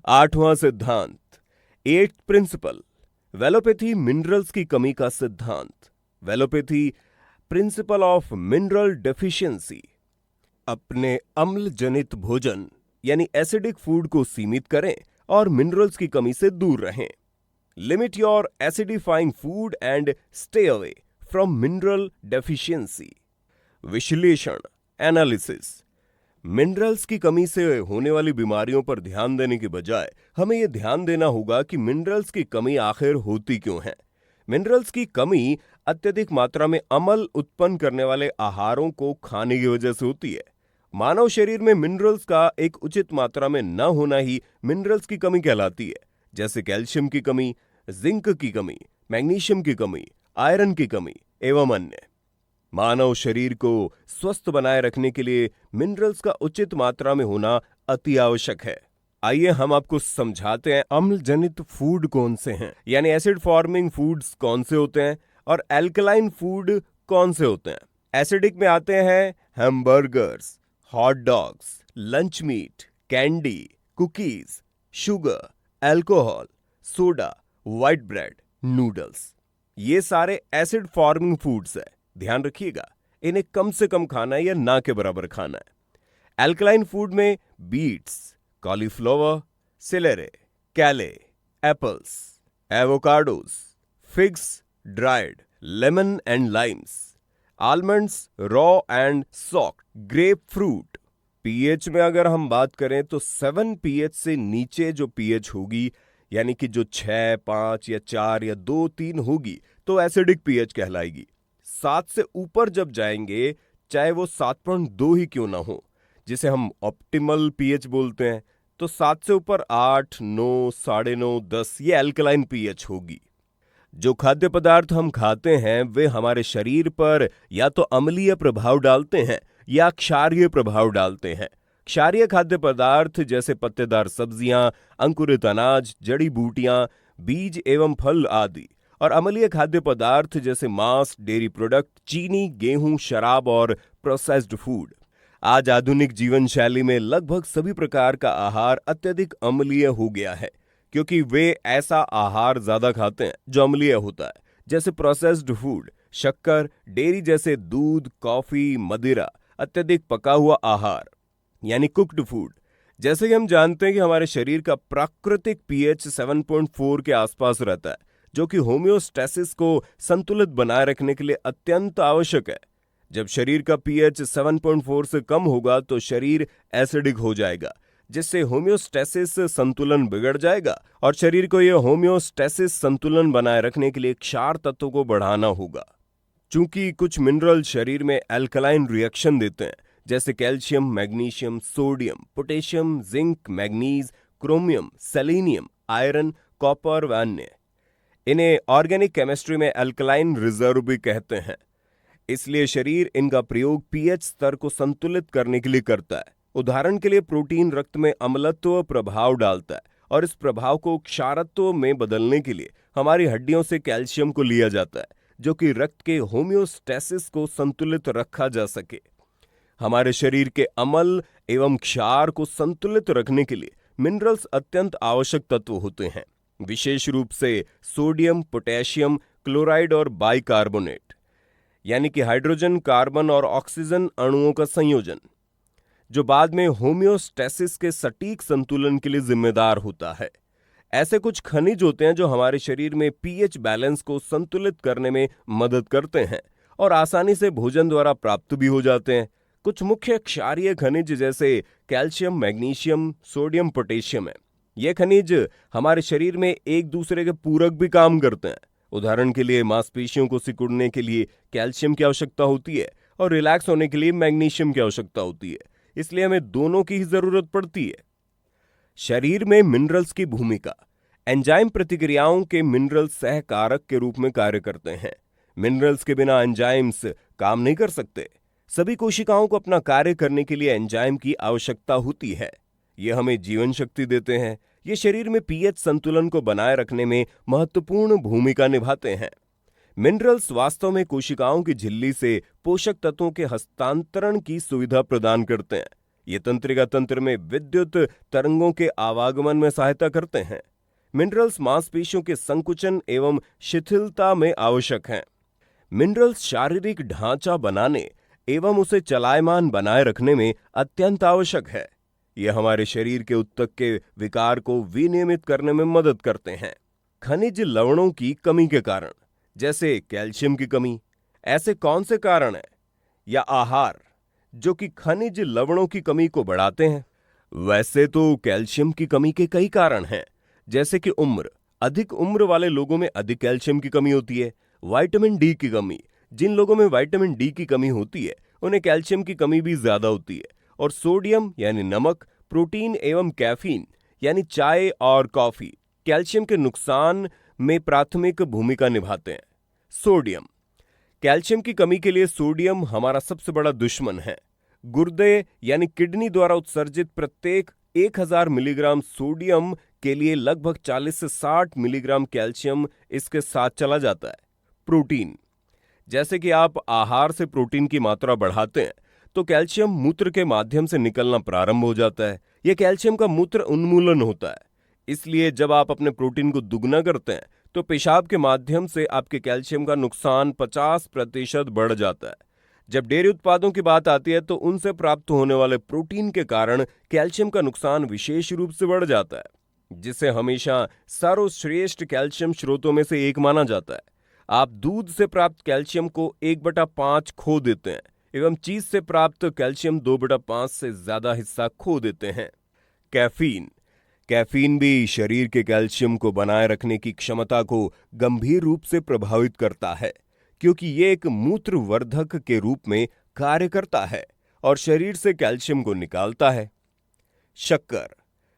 8वां सिद्धांत, eighth principal, वेलोपैथी minerals की कमी का सिद्धांत, Wellopathy principle of mineral deficiency. अपने अम्ल जनित भोजन यानी एसिडिक फूड को सीमित करें और मिनरल्स की कमी से दूर रहें। Limit your acidifying food and stay away from mineral deficiency. विश्लेषण, एनालिसिस। मिनरल्स की कमी से होने वाली बीमारियों पर ध्यान देने के बजाय हमें यह ध्यान देना होगा कि मिनरल्स की कमी आखिर होती क्यों है। मिनरल्स की कमी अत्यधिक मात्रा में अम्ल उत्पन्न करने वाले आहारों को खाने की वजह से होती है। मानव शरीर में मिनरल्स का एक उचित मात्रा में न होना ही मिनरल्स की कमी कहलाती है, जैसे कैल्शियम की कमी, जिंक की कमी, मैग्नीशियम की कमी, आयरन की कमी एवं अन्य। मानव शरीर को स्वस्थ बनाए रखने के लिए मिनरल्स का उचित मात्रा में होना अति आवश्यक है। आइए हम आपको समझाते हैं अम्ल जनित फूड कौन से हैं, यानी एसिड फॉर्मिंग फूड्स कौन से होते हैं और एल्कलाइन फूड कौन से होते हैं। एसिडिक में आते हैं hamburgers, hot dogs, lunch meat, candy, cookies, sugar, alcohol, soda, white bread, noodles. ये सारे एसिड फॉर्मिंग फूड्स है। ध्यान रखिएगा, इन्हें कम से कम खाना है या ना के बराबर खाना है। एल्कलाइन फूड में बीट्स, कॉलीफ्लावर, सेलेरे, कैले, apples, avocados, figs dried, lemon and Lyme's, almonds raw and socked, grep fruit. PH में अगर हम बात करें तो 7 पीएच से नीचे जो पीएच होगी, यानी कि जो 6, 5 या 4 या 2, 3 होगी तो एसिडिक पीएच कहलाएगी। 7 से ऊपर जब जाएंगे, चाहे वो 7.2 ही क्यों ना हो, जिसे हम ऑप्टिमल पीएच बोलते हैं, तो 7 से ऊपर 8, 9, 9.5, 10 ये एल्कलाइन पीएच होगी। जो खाद्य पदार्थ हम खाते हैं वे हमारे शरीर पर या तो अम्लीय प्रभाव डालते हैं या क्षारीय प्रभाव डालते हैं। क्षारीय खाद्य पदार्थ जैसे पत्तेदार सब्जियां, अंकुरित अनाज, जड़ी बूटियां, बीज एवं फल आदि, और अम्लीय खाद्य पदार्थ जैसे मांस, डेयरी प्रोडक्ट, चीनी, गेहूं, शराब और प्रोसेस्ड फूड। आज आधुनिक जीवन शैली में लगभग सभी प्रकार का आहार अत्यधिक अम्लीय हो गया है, क्योंकि वे ऐसा आहार ज्यादा खाते हैं जो अम्लीय होता है, जैसे प्रोसेस्ड फूड, शक्कर, डेयरी जैसे दूध, कॉफी, मदिरा, अत्यधिक पका हुआ आहार यानी कुक्ड फूड। जैसे कि हम जानते हैं कि हमारे शरीर का प्राकृतिक पीएच 7.4 के आसपास रहता है, जो कि होम्योस्टैसिस को संतुलित बनाए रखने के लिए अत्यंत आवश्यक है। जब शरीर का पीएच 7.4 से कम होगा तो शरीर एसिडिक हो जाएगा, जिससे होम्योस्टैसिस संतुलन बिगड़ जाएगा और शरीर को यह होम्योस्टैसिस संतुलन बनाए रखने के लिए क्षार तत्वों को बढ़ाना होगा। चूंकि कुछ मिनरल शरीर में एल्कलाइन रिएक्शन देते हैं, जैसे calcium, magnesium, sodium, potassium, zinc, manganese, chromium, selenium, iron, copper व अन्य। इन्हें ऑर्गेनिक केमिस्ट्री में अल्कलाइन रिजर्व भी कहते हैं। इसलिए शरीर इनका प्रयोग पीएच स्तर को संतुलित करने के लिए करता है। उदाहरण के लिए प्रोटीन रक्त में अम्लत्व प्रभाव डालता है और इस प्रभाव को क्षारत्व में बदलने के लिए हमारी हड्डियों से कैल्शियम को लिया जाता है, जो कि रक्त के होम्योस्टैसिस को संतुलित रखा जा सके। हमारे शरीर के अम्ल एवं क्षार को संतुलित रखने के लिए मिनरल्स अत्यंत आवश्यक तत्व होते हैं, विशेष रूप से सोडियम, पोटेशियम, क्लोराइड और बाइकार्बोनेट, यानी कि हाइड्रोजन, कार्बन और ऑक्सीजन अणुओं का संयोजन, जो बाद में होम्योस्टैसिस के सटीक संतुलन के लिए जिम्मेदार होता है। ऐसे कुछ खनिज होते हैं जो हमारे शरीर में पीएच बैलेंस को संतुलित करने में मदद करते हैं और आसानी से भोजन द्वारा प्राप्त भी हो जाते हैं। कुछ मुख्य क्षारीय खनिज जैसे कैल्शियम, मैग्नीशियम, सोडियम, पोटेशियम है। ये खनिज हमारे शरीर में एक दूसरे के पूरक भी काम करते हैं। उदाहरण के लिए मांसपेशियों को सिकुड़ने के लिए कैल्शियम की आवश्यकता होती है और रिलैक्स होने के लिए मैग्नीशियम की आवश्यकता होती है, इसलिए हमें दोनों की ही जरूरत पड़ती है। शरीर में मिनरल्स की भूमिका। एंजाइम प्रतिक्रियाओं के मिनरल सहकारक के रूप में कार्य करते हैं। मिनरल्स के बिना एंजाइम्स काम नहीं कर सकते। सभी कोशिकाओं को अपना कार्य करने के लिए एंजाइम की आवश्यकता होती है। ये हमें जीवन शक्ति देते हैं। ये शरीर में पीएच संतुलन को बनाए रखने में महत्वपूर्ण भूमिका निभाते हैं। मिनरल्स वास्तव में कोशिकाओं की झिल्ली से पोषक तत्वों के हस्तांतरण की सुविधा प्रदान करते हैं। ये तंत्रिका तंत्र में विद्युत तरंगों के आवागमन में सहायता करते हैं। मिनरल्स मांसपेशियों के संकुचन एवं शिथिलता में आवश्यक हैं। मिनरल्स शारीरिक ढांचा बनाने एवं उसे चलायमान बनाए रखने में अत्यंत आवश्यक है। यह हमारे शरीर के ऊतक के विकार को विनियमित करने में मदद करते हैं। खनिज लवणों की कमी के कारण, जैसे कैल्शियम की कमी, ऐसे कौन से कारण हैं या आहार जो कि खनिज लवणों की कमी को बढ़ाते हैं? वैसे तो कैल्शियम की कमी के कई कारण हैं, जैसे कि उम्र। अधिक उम्र वाले लोगों में अधिक कैल्शियम की कमी होती है। विटामिन डी की कमी, जिन लोगों में विटामिन डी की कमी होती है उन्हें कैल्शियम की कमी भी ज्यादा होती है। और सोडियम यानी नमक, प्रोटीन एवं कैफीन यानी चाय और कॉफी कैल्शियम के नुकसान में प्राथमिक भूमिका निभाते हैं। सोडियम, कैल्शियम की कमी के लिए सोडियम हमारा सबसे बड़ा दुश्मन है। गुर्दे यानी किडनी द्वारा उत्सर्जित प्रत्येक 1000 मिलीग्राम सोडियम के लिए लगभग 40 से 60 मिलीग्राम कैल्शियम इसके साथ चला जाता है। प्रोटीन, जैसे कि आप आहार से प्रोटीन की मात्रा बढ़ाते हैं तो कैल्शियम मूत्र के माध्यम से निकलना प्रारंभ हो जाता है। यह कैल्शियम का मूत्र उन्मूलन होता है। इसलिए जब आप अपने प्रोटीन को दुगना करते हैं तो पेशाब के माध्यम से आपके कैल्शियम का नुकसान 50% बढ़ जाता है। जब डेयरी उत्पादों की बात आती है तो उनसे प्राप्त होने वाले प्रोटीन के कारण कैल्शियम का नुकसान विशेष रूप से बढ़ जाता है, जिसे हमेशा सर्वश्रेष्ठ कैल्शियम स्रोतों में से एक माना जाता है। आप दूध से प्राप्त कैल्शियम को 1/5 खो देते हैं एवं चीज से प्राप्त कैल्शियम 2/5 से ज्यादा हिस्सा खो देते हैं। कैफीन, कैफीन भी शरीर के कैल्शियम को बनाए रखने की क्षमता को गंभीर रूप से प्रभावित करता है, क्योंकि यह एक मूत्रवर्धक के रूप में कार्य करता है और शरीर से कैल्शियम को निकालता है। शक्कर,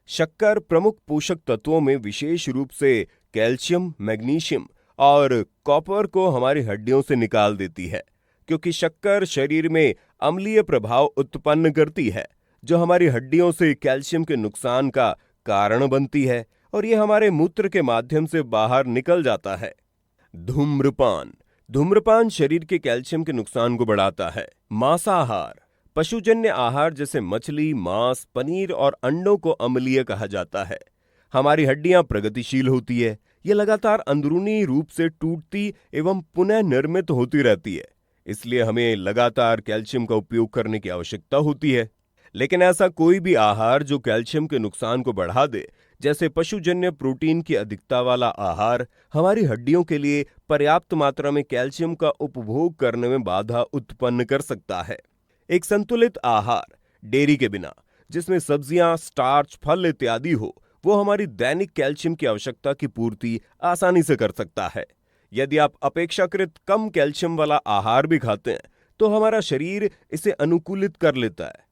शक्कर प्रमुख पोषक तत्वों में विशेष रूप से कैल्शियम, मैग्नीशियम और कॉपर को हमारी हड्डियों से निकाल देती है, क्योंकि शक्कर शरीर में अम्लीय प्रभाव उत्पन्न करती है जो हमारी हड्डियों से कैल्शियम के नुकसान का कारण बनती है और यह हमारे मूत्र के माध्यम से बाहर निकल जाता है। धूम्रपान, धूम्रपान शरीर के कैल्शियम के नुकसान को बढ़ाता है। मांसाहार, पशुजन्य आहार जैसे मछली, मांस, पनीर और अंडों को अम्लीय कहा जाता है। हमारी हड्डियां प्रगतिशील होती है, यह लगातार अंदरूनी रूप से टूटती एवं पुनः निर्मित होती रहती है, इसलिए हमें लगातार कैल्शियम का उपयोग करने की आवश्यकता होती है। लेकिन ऐसा कोई भी आहार जो कैल्शियम के नुकसान को बढ़ा दे, जैसे पशुजन्य प्रोटीन की अधिकता वाला आहार, हमारी हड्डियों के लिए पर्याप्त मात्रा में कैल्शियम का उपभोग करने में बाधा उत्पन्न कर सकता है। एक संतुलित आहार डेयरी के बिना, जिसमें सब्जियां, स्टार्च, फल इत्यादि हो, वो हमारी दैनिक कैल्शियम की आवश्यकता की पूर्ति आसानी से कर सकता है। यदि आप अपेक्षाकृत कम कैल्शियम वाला आहार भी खाते हैं तो हमारा शरीर इसे अनुकूलित कर लेता है।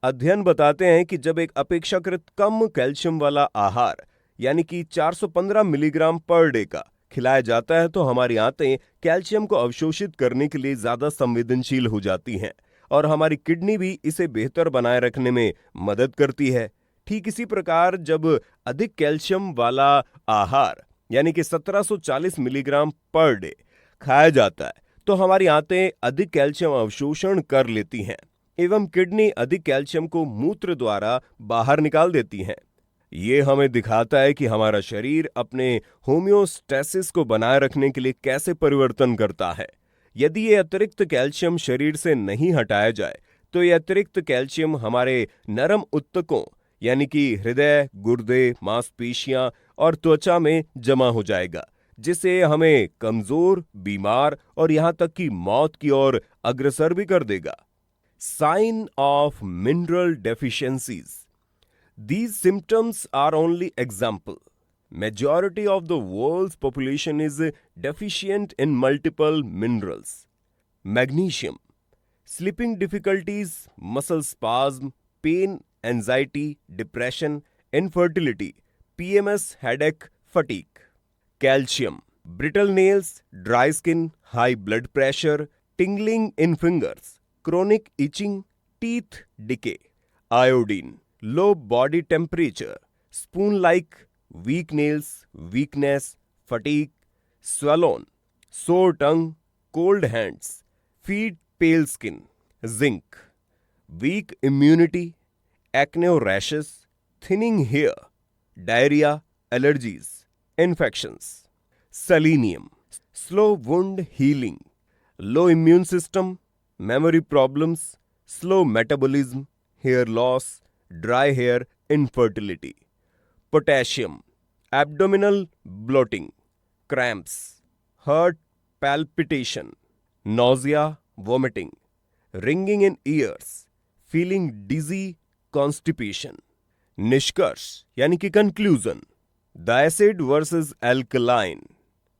अध्ययन बताते हैं कि जब एक अपेक्षाकृत कम कैल्शियम वाला आहार यानी कि 415 मिलीग्राम पर डे का खिलाया जाता है तो हमारी आंतें कैल्शियम को अवशोषित करने के लिए ज्यादा संवेदनशील हो जाती हैं और हमारी किडनी भी इसे बेहतर बनाए रखने में मदद करती है। ठीक इसी प्रकार जब अधिक कैल्शियम वाला आहार यानी कि 1740 मिलीग्राम पर डे खाया जाता है तो हमारी आंतें अधिक कैल्शियम अवशोषण कर लेती हैं एवं किडनी अधिक कैल्शियम को मूत्र द्वारा बाहर निकाल देती हैं। ये हमें दिखाता है कि हमारा शरीर अपने होम्योस्टेसिस को बनाए रखने के लिए कैसे परिवर्तन करता है। यदि ये अतिरिक्त कैल्शियम शरीर से नहीं हटाया जाए तो ये अतिरिक्त कैल्शियम हमारे नरम ऊतकों यानी कि हृदय, गुर्दे, मांसपेशियां और त्वचा में जमा हो जाएगा, जिससे हमें कमजोर, बीमार और यहां तक कि मौत की ओर अग्रसर भी कर देगा। Sign of mineral deficiencies. These symptoms are only example. Majority of the world's population is deficient in multiple minerals. Magnesium, sleeping difficulties, muscle spasm, pain, anxiety, depression, infertility, PMS, headache, fatigue. Calcium, brittle nails, dry skin, high blood pressure, tingling in fingers, chronic itching, teeth decay. Iodine, low body temperature, spoon-like, weak nails, weakness, fatigue, swollen, sore tongue, cold hands, feet, pale skin. Zinc, weak immunity, acne or rashes, thinning hair, diarrhea, allergies, infections. Selenium, slow wound healing, low immune system, memory problems, slow metabolism, hair loss, dry hair, infertility. Potassium, abdominal bloating, cramps, heart palpitation, nausea, vomiting, ringing in ears, feeling dizzy, constipation. निष्कर्ष यानी कि conclusion, the acid versus alkaline,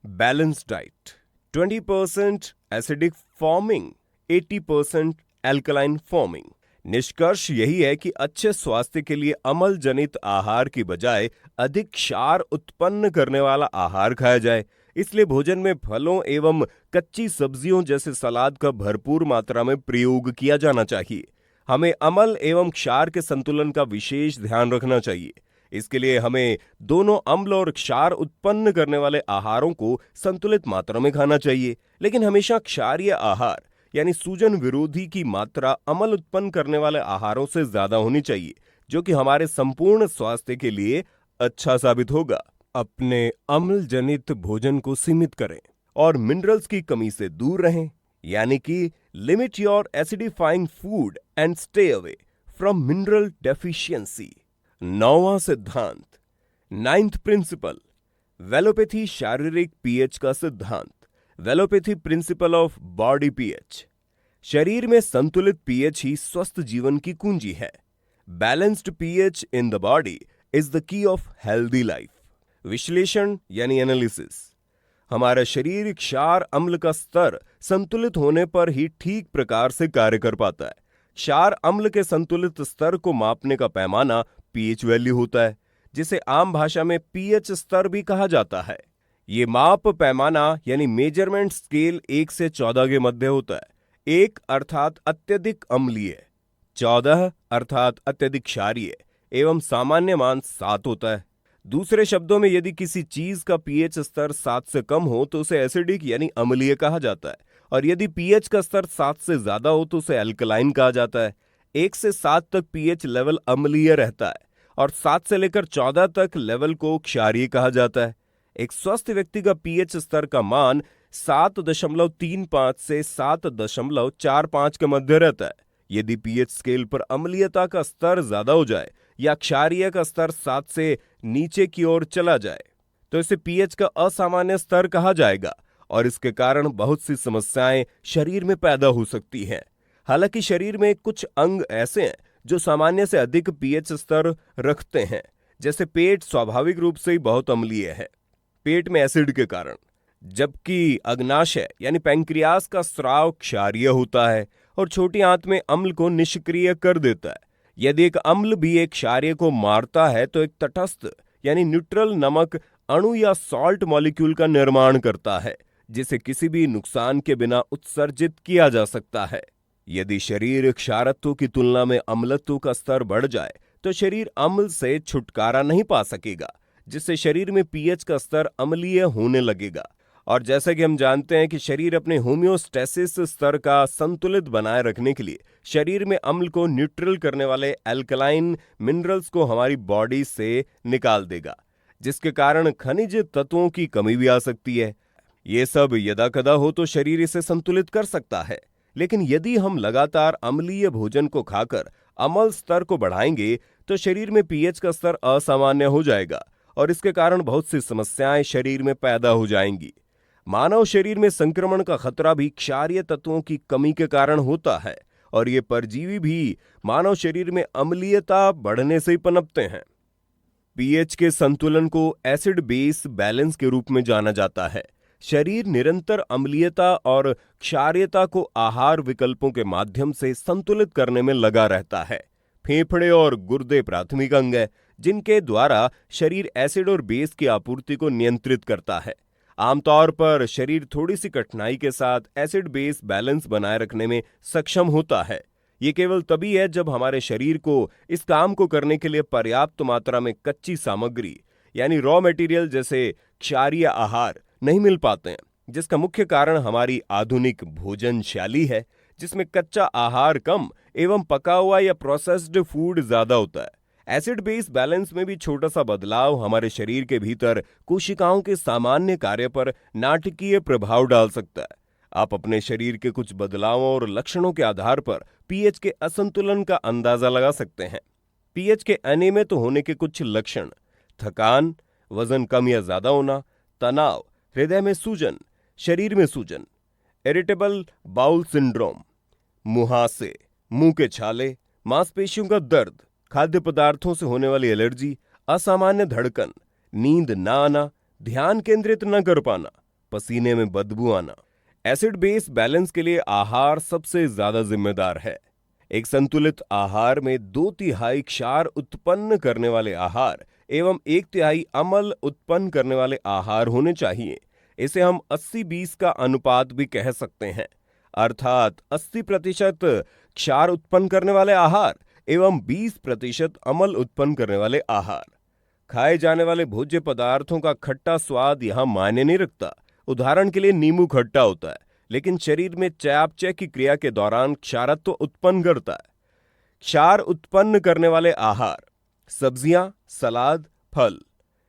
balance diet, 20% acidic forming, 80% alkaline forming. निष्कर्ष यही है कि अच्छे स्वास्थ्य के लिए अम्ल जनित आहार की बजाय अधिक क्षार उत्पन्न करने वाला आहार खाया जाए। इसलिए भोजन में फलों एवं कच्ची सब्जियों जैसे सलाद का भरपूर मात्रा में प्रयोग किया जाना चाहिए। हमें अम्ल एवं क्षार के संतुलन का विशेष ध्यान रखना चाहिए। इसके लिए हमें दोनों अम्ल और क्षार उत्पन्न करने वाले आहारों को संतुलित मात्रा में खाना चाहिए, लेकिन हमेशा क्षारीय आहार यानी सूजन विरोधी की मात्रा अम्ल उत्पन्न करने वाले आहारों से ज्यादा होनी चाहिए, जो कि हमारे संपूर्ण स्वास्थ्य के लिए अच्छा साबित होगा। अपने अम्ल जनित भोजन को सीमित करें और मिनरल्स की कमी से दूर रहें, यानी कि limit your acidifying food and stay away from mineral deficiency. 9वां सिद्धांत, 9th प्रिंसिपल, वेलोपैथी शारीरिक पीएच का सिद्धांत, Wellopathy principle of body pH. शरीर में संतुलित पीएच ही स्वस्थ जीवन की कुंजी है। Balanced pH in the body is the key of healthy life. विश्लेषण यानी एनालिसिस, हमारा शरीर क्षार अम्ल का स्तर संतुलित होने पर ही ठीक प्रकार से कार्य कर पाता है। क्षार अम्ल के संतुलित स्तर को मापने का पैमाना पीएच वैल्यू होता है, जिसे आम भाषा में पीएच स्तर भी कहा जाता है। ये माप पैमाना यानी मेजरमेंट स्केल 1 से 14 के मध्य होता है। 1 अर्थात अत्यधिक अम्लीय, 14 अर्थात अत्यधिक क्षारीय एवं सामान्य मान 7 होता है। दूसरे शब्दों में यदि किसी चीज का पीएच स्तर 7 से कम हो तो उसे एसिडिक यानी अम्लीय कहा जाता है, और यदि पीएच का स्तर 7 से ज्यादा हो तो उसे अल्कलाइन कहा जाता है। 1 से 7 तक पीएच लेवल अम्लीय रहता है और 7 से लेकर 14 तक लेवल को क्षारीय कहा जाता है। एक स्वस्थ व्यक्ति का पीएच स्तर का मान 7.35 से 7.45 के मध्य रहता है। यदि पीएच स्केल पर अम्लीयता का स्तर ज्यादा हो जाए या क्षारीय का स्तर 7 से नीचे की ओर चला जाए तो इसे पीएच का असामान्य स्तर कहा जाएगा, और इसके कारण बहुत सी समस्याएं शरीर में पैदा हो सकती हैं। हालांकि शरीर में कुछ अंग ऐसे हैं जो सामान्य से अधिक पीएच स्तर रखते हैं, जैसे पेट स्वाभाविक रूप से ही बहुत अम्लीय है पेट में एसिड के कारण, जबकि अग्नाशय यानी पैंक्रियास का स्राव क्षारीय होता है और छोटी आंत में अम्ल को निष्क्रिय कर देता है। यदि एक अम्ल भी एक क्षारीय को मारता है तो एक तटस्थ यानी न्यूट्रल नमक अणु या सॉल्ट मॉलिक्यूल का निर्माण करता है, जिसे किसी भी नुकसान के बिना उत्सर्जित किया जा सकता है। यदि शरीर क्षारत्व की तुलना में अम्लत्व का स्तर बढ़ जाए तो शरीर अम्ल से छुटकारा नहीं पा सकेगा, जिससे शरीर में पीएच का स्तर अम्लीय होने लगेगा। और जैसा कि हम जानते हैं कि शरीर अपने होम्योस्टेसिस स्तर का संतुलित बनाए रखने के लिए शरीर में अम्ल को न्यूट्रल करने वाले अल्कलाइन मिनरल्स को हमारी बॉडी से निकाल देगा, जिसके कारण खनिज तत्वों की कमी भी आ सकती है। ये सब यदाकदा हो तो शरीर इसे संतुलित कर सकता है, लेकिन यदि हम लगातार अम्लीय भोजन को खाकर अम्ल स्तर को बढ़ाएंगे तो शरीर में पीएच का स्तर असामान्य हो जाएगा और इसके कारण बहुत सी समस्याएं शरीर में पैदा हो जाएंगी। मानव शरीर में संक्रमण का खतरा भी क्षारीय तत्वों की कमी के कारण होता है, और ये परजीवी भी मानव शरीर में अम्लीयता बढ़ने से ही पनपते हैं। पीएच के संतुलन को एसिड बेस बैलेंस के रूप में जाना जाता है। शरीर निरंतर अम्लीयता और क्षारीयता को आहार विकल्पों के माध्यम से संतुलित करने में लगा रहता है। फेफड़े और गुर्दे प्राथमिक अंग है, जिनके द्वारा शरीर एसिड और बेस की आपूर्ति को नियंत्रित करता है। आमतौर पर शरीर थोड़ी सी कठिनाई के साथ एसिड बेस बैलेंस बनाए रखने में सक्षम होता है। ये केवल तभी है जब हमारे शरीर को इस काम को करने के लिए पर्याप्त मात्रा में कच्ची सामग्री यानी रॉ मटेरियल जैसे क्षारीय आहार नहीं मिल पाते हैं, जिसका मुख्य कारण हमारी आधुनिक भोजन शैली है, जिसमें कच्चा आहार कम एवं पका हुआ या प्रोसेस्ड फूड ज्यादा होता है। एसिड बेस बैलेंस में भी छोटा सा बदलाव हमारे शरीर के भीतर कोशिकाओं के सामान्य कार्य पर नाटकीय प्रभाव डाल सकता है। आप अपने शरीर के कुछ बदलावों और लक्षणों के आधार पर पीएच के असंतुलन का अंदाजा लगा सकते हैं। पीएच के अनियमित होने के कुछ लक्षण: थकान, वजन कम या ज्यादा होना, तनाव, हृदय में सूजन, शरीर में सूजन, इरिटेबल बाउल सिंड्रोम, मुहासे, मुंह के छाले, मांसपेशियों का दर्द, खाद्य पदार्थों से होने वाली एलर्जी, असामान्य धड़कन, नींद न आना, ध्यान केंद्रित न कर पाना, पसीने में बदबू आना। एसिड बेस बैलेंस के लिए आहार सबसे ज्यादा जिम्मेदार है। एक संतुलित आहार में 2/3 क्षार उत्पन्न करने वाले आहार एवं 1/3 अम्ल उत्पन्न करने वाले आहार होने चाहिए। इसे हम 80-20 का अनुपात भी कह सकते हैं, अर्थात 80% क्षार उत्पन्न करने वाले आहार एवं 20% अम्ल उत्पन्न करने वाले आहार। खाए जाने वाले भोज्य पदार्थों का खट्टा स्वाद यहां मायने नहीं रखता। उदाहरण के लिए नींबू खट्टा होता है, लेकिन शरीर में चयापचय की क्रिया के दौरान क्षारत्व उत्पन्न करता है। क्षार उत्पन्न करने वाले आहार: सब्जियां, सलाद, फल।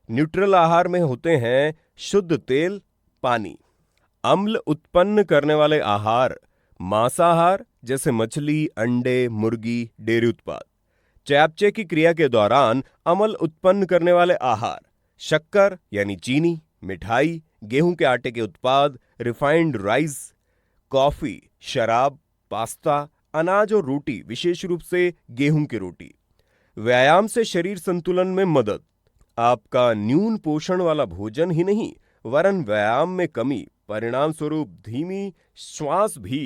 न्यूट्रल आहार में होते हैं शुद्ध तेल, पानी। अम्ल उत्पन्न करने वाले आहार: मांसाहार जैसे मछली, अंडे, मुर्गी, डेयरी उत्पाद। चयापचय की क्रिया के दौरान अम्ल उत्पन्न करने वाले आहार: शक्कर यानी चीनी, मिठाई, गेहूं के आटे के उत्पाद, रिफाइंड राइस, कॉफी, शराब, पास्ता, अनाज और रोटी, विशेष रूप से गेहूं की रोटी। व्यायाम से शरीर संतुलन में मदद: आपका न्यून पोषण वाला भोजन ही नहीं, वरन व्यायाम में कमी, परिणाम स्वरूप धीमी श्वास भी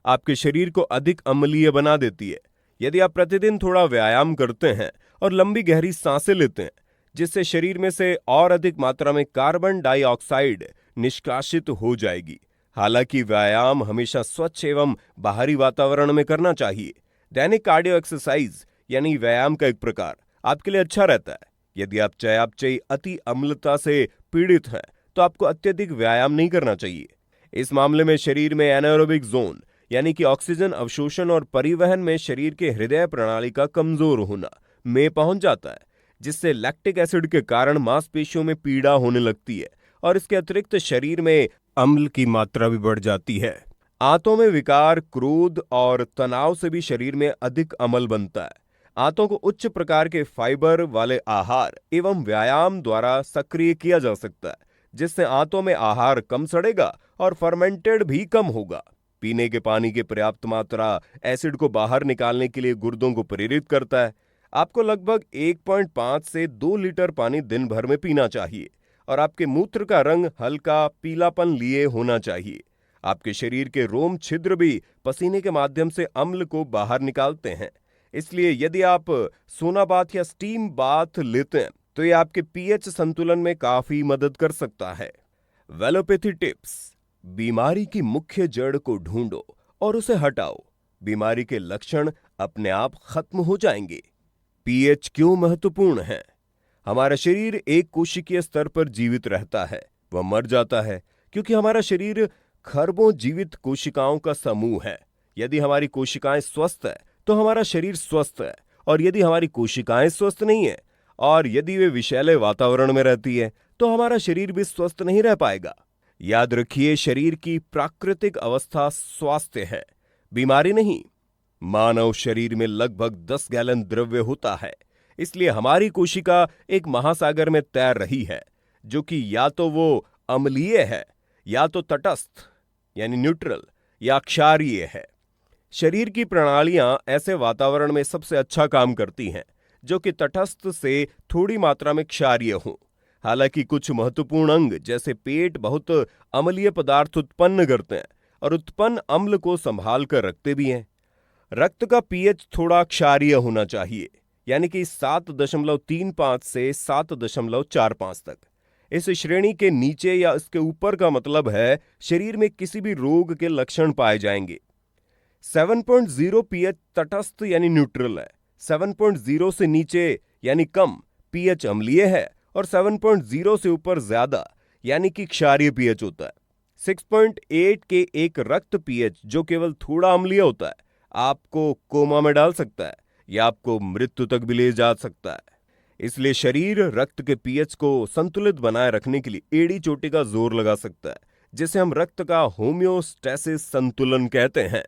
आपके शरीर को अधिक अम्लीय बना देती है। यदि आप प्रतिदिन थोड़ा व्यायाम करते हैं और लंबी गहरी सांसें लेते हैं, जिससे शरीर में से और अधिक मात्रा में कार्बन डाइऑक्साइड निष्कासित हो जाएगी। हालांकि व्यायाम हमेशा स्वच्छ एवं बाहरी वातावरण में करना चाहिए। दैनिक कार्डियो एक्सरसाइज यानी व्यायाम का एक प्रकार आपके लिए अच्छा रहता है। यदि आप चयापचयी अति अम्लता से पीड़ित हैं, तो आपको अत्यधिक व्यायाम नहीं करना चाहिए। इस मामले में शरीर में एनाएरोबिक जोन यानी कि ऑक्सीजन अवशोषण और परिवहन में शरीर के हृदय प्रणाली का कमजोर होना में पहुंच जाता है, जिससे लैक्टिक एसिड के कारण मांसपेशियों में पीड़ा होने लगती है और इसके अतिरिक्त शरीर में अम्ल की मात्रा भी बढ़ जाती है। आंतों में विकार, क्रोध और तनाव से भी शरीर में अधिक अम्ल बनता है। आंतों को उच्च प्रकार के फाइबर वाले आहार एवं व्यायाम द्वारा सक्रिय किया जा सकता है, जिससे आंतों में आहार कम सड़ेगा और फर्मेंटेड भी कम होगा। पीने के पानी की पर्याप्त मात्रा एसिड को बाहर निकालने के लिए गुर्दों को प्रेरित करता है। आपको लगभग 1.5 से 2 लीटर पानी दिन भर में पीना चाहिए और आपके मूत्र का रंग हल्का पीलापन लिए होना चाहिए। आपके शरीर के रोम छिद्र भी पसीने के माध्यम से अम्ल को बाहर निकालते हैं। इसलिए यदि आप सोना बाथ या स्टीम बाथ लेते हैं, तो ये आपके पीएच संतुलन में काफी मदद कर सकता है। वेलोपैथी टिप्स: बीमारी की मुख्य जड़ को ढूंढो और उसे हटाओ। बीमारी के लक्षण अपने आप खत्म हो जाएंगे। पीएच क्यों महत्वपूर्ण है? हमारा शरीर एक कोशिकीय स्तर पर जीवित रहता है, वह मर जाता है क्योंकि हमारा शरीर खरबों जीवित कोशिकाओं का समूह है। यदि हमारी कोशिकाएं स्वस्थ है तो हमारा शरीर स्वस्थ है, और यदि हमारी कोशिकाएं स्वस्थ नहीं है और यदि वे विषैले वातावरण में रहती है, तो हमारा शरीर भी स्वस्थ नहीं रह पाएगा। याद रखिए, शरीर की प्राकृतिक अवस्था स्वास्थ्य है, बीमारी नहीं। मानव शरीर में लगभग 10 गैलन द्रव्य होता है, इसलिए हमारी कोशिका एक महासागर में तैर रही है, जो कि या तो वो अम्लीय है या तो तटस्थ यानी न्यूट्रल या क्षारीय है। शरीर की प्रणालियां ऐसे वातावरण में सबसे अच्छा काम करती हैं जो कि तटस्थ से थोड़ी मात्रा में क्षारीय हों। हालांकि कुछ महत्वपूर्ण अंग जैसे पेट बहुत अम्लीय पदार्थ उत्पन्न करते हैं और उत्पन्न अम्ल को संभाल कर रखते भी हैं। रक्त का पीएच थोड़ा क्षारीय होना चाहिए, यानी कि 7.35 से 7.45 तक। इस श्रेणी के नीचे या इसके ऊपर का मतलब है शरीर में किसी भी रोग के लक्षण पाए जाएंगे। 7.0 पीएच तटस्थ यानी न्यूट्रल है। 7.0 से नीचे यानी कम पीएच अम्लीय है और 7.0 से ऊपर ज्यादा यानी कि क्षारीय पीएच होता है। 6.8 के एक रक्त पीएच जो केवल थोड़ा अम्लीय होता है। आपको कोमा में डाल सकता है या आपको मृत्यु तक भी ले जा सकता है। इसलिए शरीर रक्त के पीएच को संतुलित बनाए रखने के लिए एड़ी चोटी का जोर लगा सकता है, जिसे हम रक्त का होम्योस्टैसिस संतुलन कहते हैं।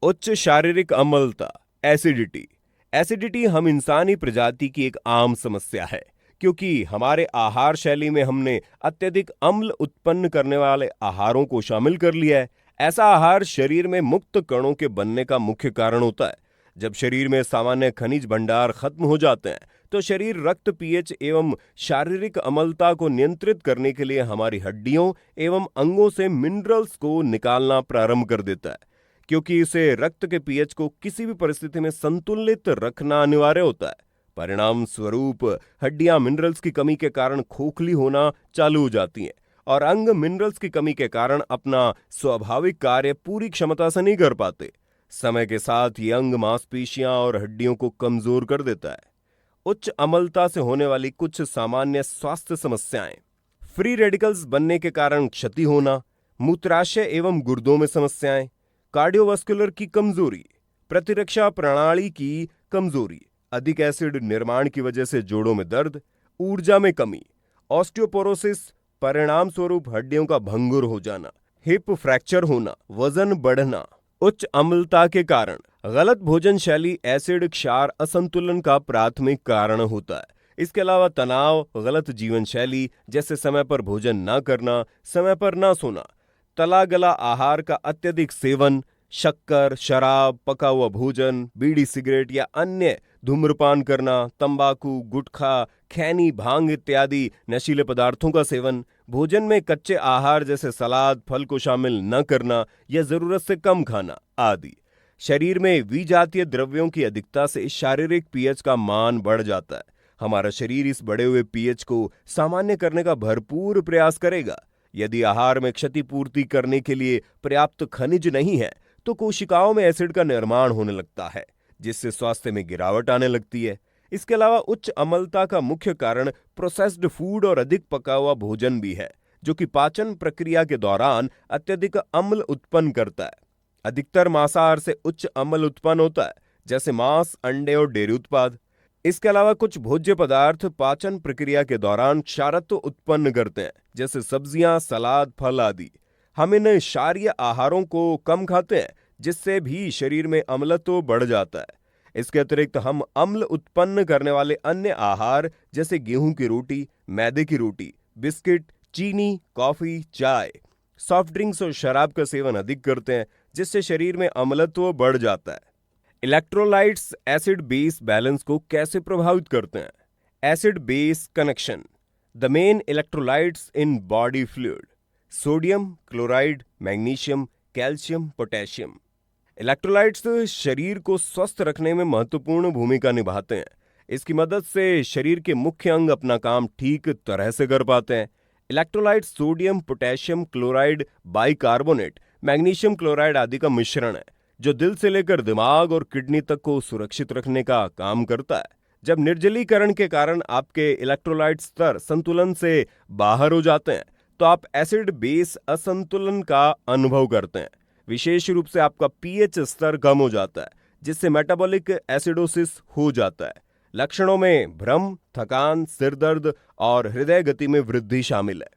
उच्च शारीरिक अम्लता, एसिडिटी। एसिडिटी हम इंसानी प्रजाति की एक आम समस्या है, क्योंकि हमारे आहार शैली में हमने अत्यधिक अम्ल उत्पन्न करने वाले आहारों को शामिल कर लिया है। ऐसा आहार शरीर में मुक्त कणों के बनने का मुख्य कारण होता है। जब शरीर में सामान्य खनिज भंडार खत्म हो जाते हैं, तो शरीर रक्त पीएच एवं शारीरिक अम्लता को नियंत्रित करने के लिए हमारी हड्डियों एवं अंगों से मिनरल्स को निकालना प्रारंभ कर देता है, क्योंकि इसे रक्त के पीएच को किसी भी परिस्थिति में संतुलित रखना अनिवार्य होता है। परिणाम स्वरूप हड्डियां मिनरल्स की कमी के कारण खोखली होना चालू हो जाती हैं और अंग मिनरल्स की कमी के कारण अपना स्वाभाविक कार्य पूरी क्षमता से नहीं कर पाते। समय के साथ ये अंग मांसपेशियां और हड्डियों को कमजोर कर देता है। उच्च अम्लता से होने वाली कुछ सामान्य स्वास्थ्य समस्याएं: फ्री रेडिकल्स बनने के कारण क्षति होना, मूत्राशय एवं गुर्दों में समस्याएं, कार्डियोवास्कुलर की कमजोरी, प्रतिरक्षा प्रणाली की कमजोरी, अधिक एसिड निर्माण की वजह से जोड़ों में दर्द, ऊर्जा में कमी, ऑस्टियोपोरोसिस, परिणाम स्वरूप हड्डियों का भंगुर हो जाना, हिप फ्रैक्चर होना, वजन बढ़ना। उच्च अम्लता के कारण गलत भोजन शैली एसिड क्षार असंतुलन का प्राथमिक कारण होता है। इसके अलावा तनाव, गलत जीवन शैली जैसे समय पर भोजन न करना, समय पर न सोना, तला गला आहार का अत्यधिक सेवन, शक्कर, शराब, पका हुआ भोजन, बीड़ी सिगरेट या अन्य धूम्रपान करना, तंबाकू, गुटखा, खैनी, भांग इत्यादि नशीले पदार्थों का सेवन, भोजन में कच्चे आहार जैसे सलाद, फल को शामिल न करना या जरूरत से कम खाना आदि। शरीर में विजातीय द्रव्यों की अधिकता से शारीरिक पीएच का मान बढ़ जाता है। हमारा शरीर इस बढ़े हुए पीएच को सामान्य करने का भरपूर प्रयास करेगा। यदि आहार में क्षतिपूर्ति करने के लिए पर्याप्त खनिज नहीं है, तो कोशिकाओं में एसिड का निर्माण होने लगता है, जिससे स्वास्थ्य में गिरावट आने लगती है। इसके अलावा उच्च अम्लता का मुख्य कारण प्रोसेस्ड फूड और अधिक पका हुआ भोजन भी है, जो कि पाचन प्रक्रिया के दौरान अत्यधिक अम्ल उत्पन्न करता है। अधिकतर मांसाहार से उच्च अम्ल उत्पन्न होता है, जैसे मांस, अंडे और डेयरी उत्पाद। इसके अलावा कुछ भोज्य पदार्थ पाचन प्रक्रिया के दौरान क्षारत्व उत्पन्न करते हैं, जैसे सब्जियां, सलाद, फल आदि। हम इन क्षारीय आहारों को कम खाते हैं, जिससे भी शरीर में अम्लत्व बढ़ जाता है। इसके अतिरिक्त हम अम्ल उत्पन्न करने वाले अन्य आहार जैसे गेहूं की रोटी, मैदे की रोटी, बिस्किट, चीनी, कॉफी, चाय, सॉफ्ट ड्रिंक्स और शराब का सेवन अधिक करते हैं, जिससे शरीर में अम्लत्व बढ़ जाता है। इलेक्ट्रोलाइट्स एसिड बेस बैलेंस को कैसे प्रभावित करते हैं? Acid base connection. The main electrolytes in body fluid: sodium, chloride, magnesium, calcium, potassium. Electrolytes शरीर को स्वस्थ रखने में महत्वपूर्ण भूमिका निभाते हैं। इसकी मदद से शरीर के मुख्य अंग अपना काम ठीक तरह से कर पाते हैं। Electrolyte sodium, potassium chloride, bicarbonate, magnesium chloride आदि का मिश्रण है, जो दिल से लेकर दिमाग और किडनी तक को सुरक्षित रखने का काम करता है। जब निर्जलीकरण के कारण आपके इलेक्ट्रोलाइट स्तर संतुलन से बाहर हो जाते हैं, तो आप एसिड बेस असंतुलन का अनुभव करते हैं। विशेष रूप से आपका पीएच स्तर कम हो जाता है, जिससे मेटाबॉलिक एसिडोसिस हो जाता है। लक्षणों में भ्रम, थकान, सिर दर्द और हृदय गति में वृद्धि शामिल है।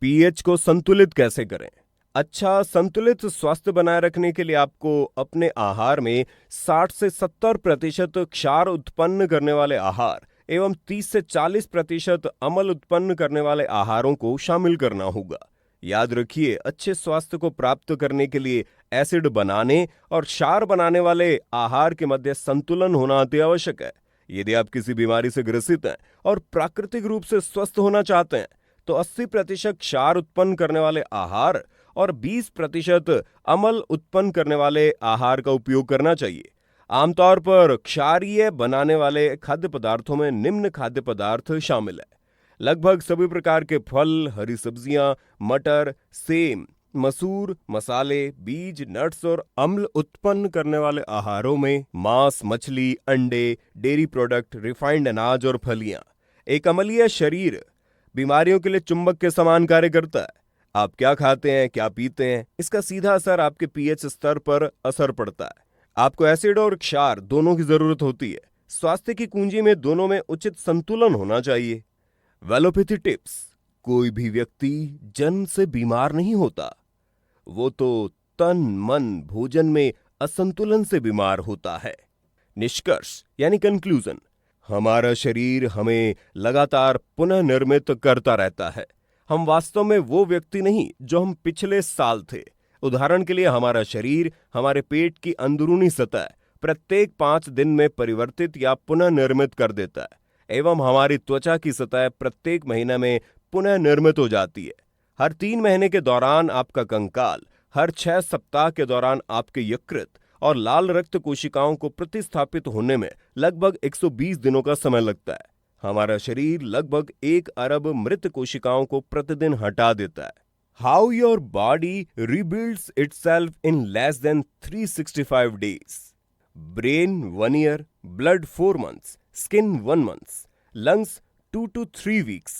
पीएच को संतुलित कैसे करें? अच्छा संतुलित स्वास्थ्य बनाए रखने के लिए आपको अपने आहार में 60 से 70% क्षार उत्पन्न करने वाले आहार एवं 30 से 40% अम्ल उत्पन्न करने वाले आहारों को शामिल करना होगा। याद रखिए, अच्छे स्वास्थ्य को प्राप्त करने के लिए एसिड बनाने और क्षार बनाने वाले आहार के मध्य संतुलन होना अति आवश्यक है। यदि आप किसी बीमारी से ग्रसित हैं और प्राकृतिक रूप से स्वस्थ होना चाहते हैं, तो 80% क्षार उत्पन्न करने वाले आहार और 20% अम्ल उत्पन्न करने वाले आहार का उपयोग करना चाहिए। आमतौर पर क्षारीय बनाने वाले खाद्य पदार्थों में निम्न खाद्य पदार्थ शामिल है: लगभग सभी प्रकार के फल, हरी सब्जियां, मटर, सेम, मसूर, मसाले, बीज, नट्स और अम्ल उत्पन्न करने वाले आहारों में मांस, मछली, अंडे, डेयरी प्रोडक्ट, रिफाइंड अनाज और फलियां। एक अम्लीय शरीर बीमारियों के लिए चुंबक के समान कार्य करता है। आप क्या खाते हैं, क्या पीते हैं, इसका सीधा असर आपके पीएच स्तर पर असर पड़ता है। आपको एसिड और क्षार दोनों की जरूरत होती है। स्वास्थ्य की कुंजी में दोनों में उचित संतुलन होना चाहिए। वेलोपैथी टिप्स। कोई भी व्यक्ति जन्म से बीमार नहीं होता, वो तो तन मन भोजन में असंतुलन से बीमार होता है। निष्कर्ष यानी कंक्लूजन, हमारा शरीर हमें लगातार पुनः निर्मित करता रहता है। हम वास्तव में वो व्यक्ति नहीं जो हम पिछले साल थे। उदाहरण के लिए, हमारा शरीर हमारे पेट की अंदरूनी सतह प्रत्येक 5 दिन में परिवर्तित या पुनः निर्मित कर देता है एवं हमारी त्वचा की सतह प्रत्येक महीने में पुनः निर्मित हो जाती है। हर 3 महीने के दौरान आपका कंकाल, हर 6 सप्ताह के दौरान आपके यकृत और लाल रक्त कोशिकाओं को प्रतिस्थापित होने में लगभग 120 दिनों का समय लगता है। हमारा शरीर लगभग 1 अरब मृत कोशिकाओं को प्रतिदिन हटा देता है। How your body rebuilds itself in less than 365 days. Brain 1 year, blood 4 months, skin 1 month, lungs 2 to 3 weeks,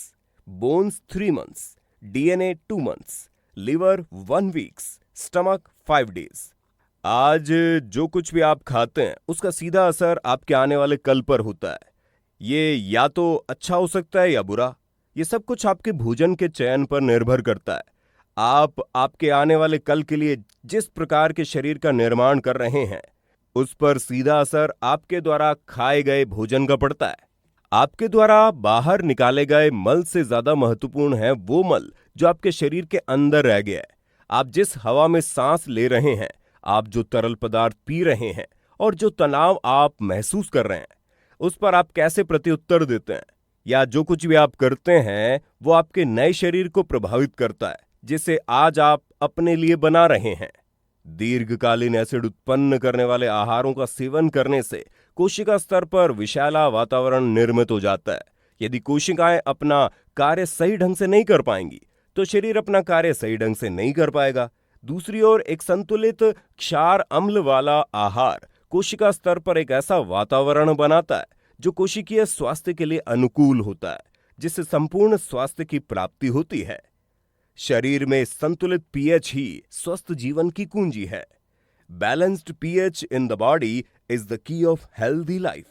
bones 3 months, DNA 2 months, liver 1 weeks, stomach 5 days. आज जो कुछ भी आप खाते हैं उसका सीधा असर आपके आने वाले कल पर होता है। ये या तो अच्छा हो सकता है या बुरा। ये सब कुछ आपके भोजन के चयन पर निर्भर करता है। आप आपके आने वाले कल के लिए जिस प्रकार के शरीर का निर्माण कर रहे हैं उस पर सीधा असर आपके द्वारा खाए गए भोजन का पड़ता है। आपके द्वारा बाहर निकाले गए मल से ज्यादा महत्वपूर्ण है वो मल जो आपके शरीर के अंदर रह गया है। आप जिस हवा में सांस ले रहे हैं, आप जो तरल पदार्थ पी रहे हैं और जो तनाव आप महसूस कर रहे हैं, उस पर आप कैसे प्रत्युत्तर देते हैं या जो कुछ भी आप करते हैं वो आपके नए शरीर को प्रभावित करता है जिसे आज आप अपने लिए बना रहे हैं। दीर्घकालीन एसिड उत्पन्न करने वाले आहारों का सेवन करने से कोशिका स्तर पर विषैला वातावरण निर्मित हो जाता है। यदि कोशिकाएं अपना कार्य सही ढंग से नहीं कर पाएंगी तो शरीर अपना कार्य सही ढंग से नहीं कर पाएगा। दूसरी ओर एक संतुलित क्षार अम्ल वाला आहार कोशिका स्तर पर एक ऐसा वातावरण बनाता है जो कोशिकीय स्वास्थ्य के लिए अनुकूल होता है, जिससे संपूर्ण स्वास्थ्य की प्राप्ति होती है। शरीर में संतुलित पीएच ही स्वस्थ जीवन की कुंजी है। Balanced pH in the body is the key of healthy life.